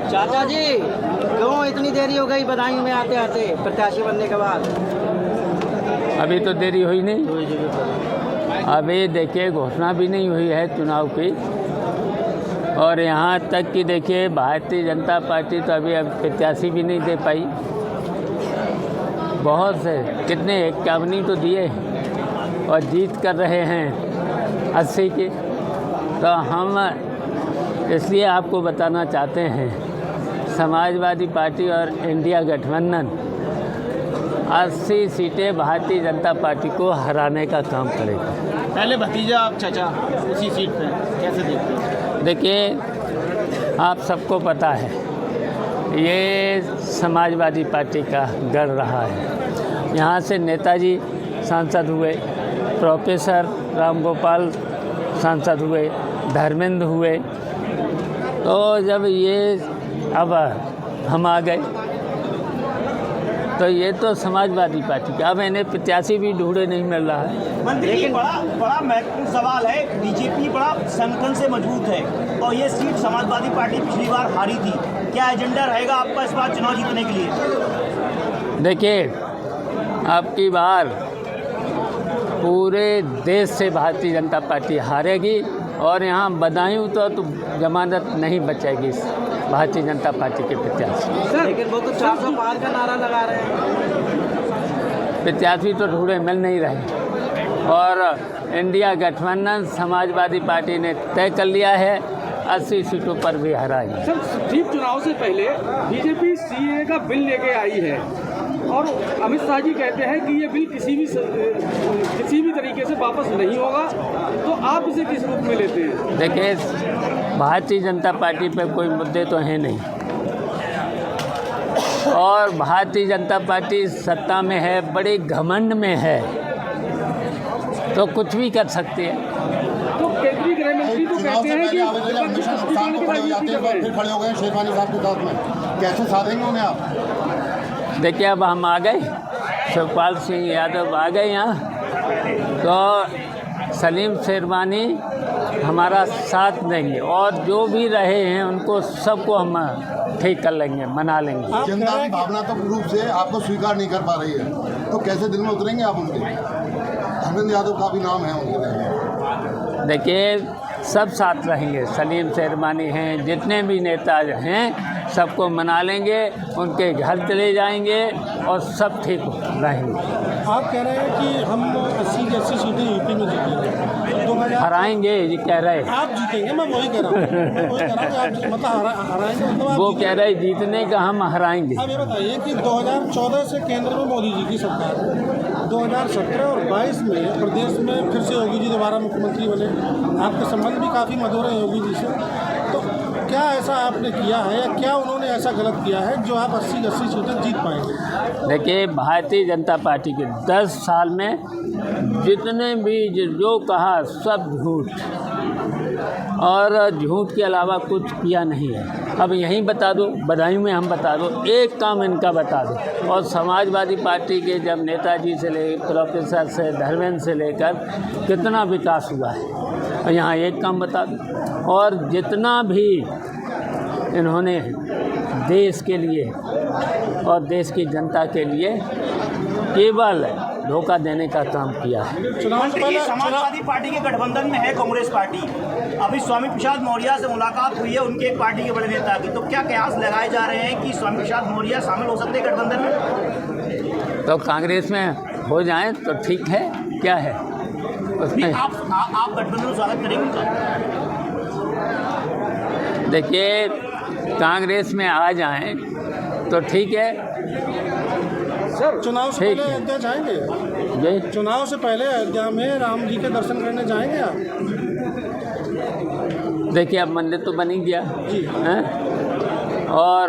चाचा जी क्यों इतनी देरी हो गई बदायूं में आते आते प्रत्याशी बनने के बाद? अभी तो देरी हुई नहीं, अभी देखिए घोषणा भी नहीं हुई है चुनाव की, और यहाँ तक कि देखिए भारतीय जनता पार्टी तो अभी प्रत्याशी भी नहीं दे पाई। बहुत से कितने 51 तो दिए और जीत कर रहे हैं 80 के। तो हम इसलिए आपको बताना चाहते हैं समाजवादी पार्टी और इंडिया गठबंधन 80 सीटें भारतीय जनता पार्टी को हराने का काम करेगा। पहले भतीजा आप चाचा उसी सीट पे कैसे देखते हैं? देखिए आप सबको पता है ये समाजवादी पार्टी का गढ़ रहा है। यहाँ से नेताजी सांसद हुए, प्रोफेसर राम गोपाल सांसद हुए, धर्मेंद्र हुए। तो जब ये अब हम आ गए तो ये तो समाजवादी पार्टी का, अब इन्हें प्रत्याशी भी ढूंढे नहीं मिल रहा है। मंत्री जी बड़ा महत्वपूर्ण सवाल है, बीजेपी बड़ा संगठन से मजबूत है और ये सीट समाजवादी पार्टी पिछली बार हारी थी, क्या एजेंडा रहेगा आपका इस बार चुनाव जीतने के लिए? देखिए आपकी बार पूरे देश से भारतीय जनता पार्टी हारेगी और यहाँ बदायूं तो जमानत नहीं बचेगी भारतीय जनता पार्टी के प्रत्याशी। लेकिन वो तो 400 पार का नारा लगा रहे हैं। प्रत्याशी तो ढूंढे मिल नहीं रहे और इंडिया गठबंधन समाजवादी पार्टी ने तय कर लिया है 80 सीटों पर भी हराएगी। सर चीफ चुनाव से पहले बीजेपी सीए का बिल लेके आई है और अमित शाह जी कहते हैं कि ये बिल किसी भी तरीके से वापस नहीं होगा, तो आप इसे किस रूप में लेते हैं? देखिए भारतीय जनता पार्टी पे कोई मुद्दे तो हैं नहीं और भारतीय जनता पार्टी सत्ता में है, बड़े घमंड में है, तो कुछ भी कर सकती है। तो केंद्रीय गृह मंत्री तो कहते हैं कि फिर खड़े हो गए शेरवानी साहब के साथ में, कैसे साधेंगे उन्हें आप? देखिए अब हम आ गए, शिवपाल सिंह यादव आ गए यहाँ, तो सलीम शेरवानी हमारा साथ देंगे और जो भी रहे हैं उनको सबको हम ठीक कर लेंगे, मना लेंगे। जनता की भावनात्मक रूप से आपको स्वीकार नहीं कर पा रही है, तो कैसे दिल में उतरेंगे आप उनके? धर्मेंद्र यादव का भी नाम है उनके। देखिए सब साथ रहेंगे, सलीम शेरवानी हैं, जितने भी नेता हैं सबको मना लेंगे, उनके घर चले जाएंगे और सब ठीक रहेंगे। आप कह रहे हैं कि हम 80 की 80 सीटें यूपी में जीतेंगे, हराएंगे ये कह रहे हैं। आप जीतेंगे, मैं वही कह रहा हूँ कि आप मतलब हराएंगे, मतलब आप वो कह रहे जीतने का, हम हराएंगे। अब ये बताइए कि 2014 से केंद्र में मोदी जी की सरकार है, 2017 और 22 में प्रदेश में फिर से योगी जी दोबारा मुख्यमंत्री बने, आपके संबंध भी काफ़ी मधुर हैं योगी जी से, तो क्या ऐसा आपने किया है या क्या उन्होंने ऐसा गलत किया है जो आप 80 की 80 सीटें जीत पाएंगे? देखिए भारतीय जनता पार्टी के 10 साल में जितने भी जो कहा सब झूठ और झूठ के अलावा कुछ किया नहीं है। अब यहीं बता दो, बदायूं में हम बता दो, एक काम इनका बता दो। और समाजवादी पार्टी के जब नेताजी से ले प्रोफेसर से धर्मेंद्र से लेकर कितना विकास हुआ है, और यहाँ एक काम बता दो। और जितना भी इन्होंने देश के लिए और देश की जनता के लिए केवल धोखा देने का काम किया है। समाजवादी पार्टी के गठबंधन में है कांग्रेस पार्टी, अभी स्वामी प्रसाद मौर्य से मुलाकात हुई है उनके एक पार्टी के बड़े नेता की, तो क्या कयास लगाए जा रहे हैं कि स्वामी प्रसाद मौर्य शामिल हो सकते हैं गठबंधन में? तो कांग्रेस में हो जाएं तो ठीक है, क्या है उसमें? आप गठबंधन में स्वागत करेंगे? देखिए कांग्रेस में आ जाएं तो ठीक है। सर चुनाव से ठीक पहले है। अयोध्या जाएंगे? जी चुनाव से पहले अयोध्या में राम जी के दर्शन करने जाएंगे आप? देखिए अब मंदिर तो बन ही गया जी हैं, और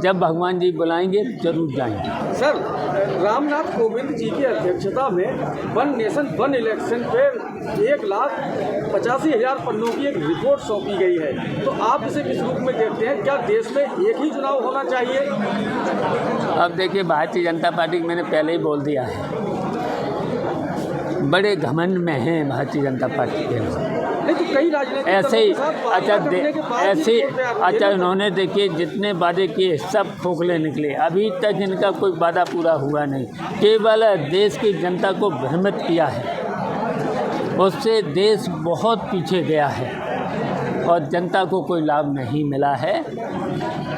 जब भगवान जी बुलाएंगे जरूर जाएंगे। सर रामनाथ कोविंद जी की अध्यक्षता में वन नेशन वन इलेक्शन पे 1,85,000 पन्नों की एक रिपोर्ट सौंपी गई है, तो आप इसे किस रूप में देखते हैं? क्या देश में एक ही चुनाव होना चाहिए? अब देखिए भारतीय जनता पार्टी मैंने पहले ही बोल दिया है, बड़े घमंड में हैं भारतीय जनता पार्टी के लोग। नहीं तो कई राजनीतिक ऐसे ही दलों के साथ अच्छा वादा करने के बाद भी ऐसे छोड़ पे आ रही है। अच्छा उन्होंने देखिए जितने वादे किए सब खोखले निकले। अभी तक इनका कोई वादा पूरा हुआ नहीं, केवल देश की जनता को भ्रमित किया है। उससे देश बहुत पीछे गया है और जनता को कोई लाभ नहीं मिला है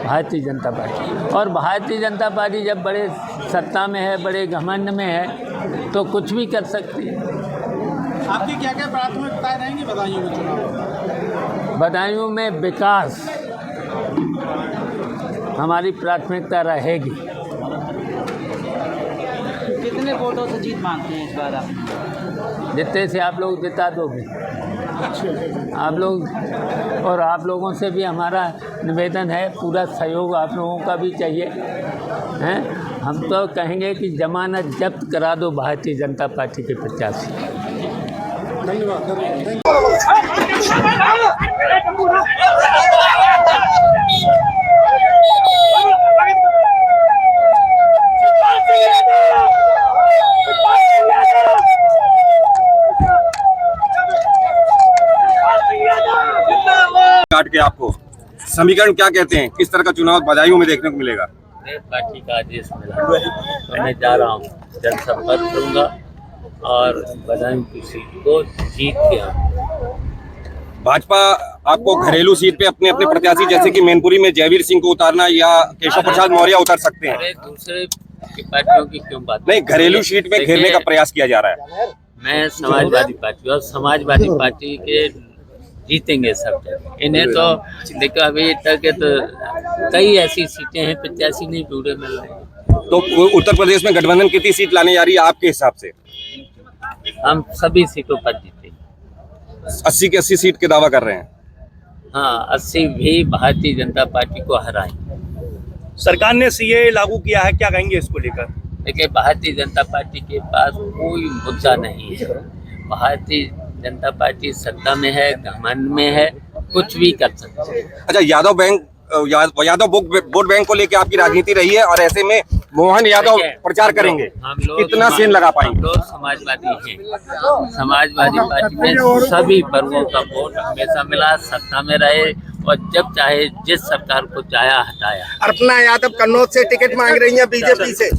भारतीय जनता पार्टी। और भारतीय जनता पार्टी जब बड़े सत्ता में है, बड़े घमंड में है, तो कुछ भी कर सकती है। आपकी क्या क्या प्राथमिकताएं रहेंगी बदायूं में चुनाव? बदायूं में विकास हमारी प्राथमिकता रहेगी। कितने वोटों से जीत मांगते हैं इस बार आप? जितने से आप लोग जिता दोगे आप लोग, और आप लोगों से भी हमारा निवेदन है, पूरा सहयोग आप लोगों का भी चाहिए हैं। हम तो कहेंगे कि जमानत जब्त करा दो भारतीय जनता पार्टी के प्रत्याशी। धन्यवाद। काट के आपको समीकरण क्या कहते हैं, किस तरह का चुनाव बदायूं में देखने को मिलेगा? पार्टी का आदेश मिला, मैं जा रहा हूँ, जनसंपर्क करूँगा और बदायूं की सीट को जीत के आऊँगा। भाजपा आपको घरेलू सीट पे अपने अपने प्रत्याशी जैसे कि मैनपुरी में जयवीर सिंह को उतारना या केशव प्रसाद मौर्य उतार सकते हैं? अरे दूसरे की पार्टियों की क्यों बात? नहीं, घरेलू सीट में घेरने का प्रयास किया जा रहा है। मैं समाजवादी पार्टी और समाजवादी पार्टी के जीतेंगे सब जगह। इन्हें तो देखो अभी तक के तो कई ऐसी सीटें हैं प्रत्याशी नहीं पूरे मिल रहे। तो उत्तर प्रदेश में गठबंधन कितनी सीट लाने जा रही है आपके हिसाब से? हम सभी सीटों पर जीतेंगे। 80 की 80 सीट के दावा कर रहे हैं। हाँ, 80 भी भारतीय जनता पार्टी को हराएंगे। सरकार ने सीए लागू किया है, क्या कहेंगे इसको लेकर? देखिए भारतीय जनता पार्टी के पास कोई मुद्दा नहीं है। भारतीय जनता पार्टी सत्ता में है, घमंड में है, कुछ भी कर सकते हैं। अच्छा, यादव वोट बैंक को लेकर आपकी राजनीति रही है और ऐसे में मोहन यादव प्रचार करेंगे, कितना सेन लगा पाएंगे? हम लोग समाजवादी हैं, समाजवादी पार्टी में सभी वर्गों का वोट हमेशा मिला, सत्ता में रहे और जब चाहे जिस सरकार को चाहा हटाया। अर्पणा यादव कन्नौज से टिकट मांग रही है बीजेपी से।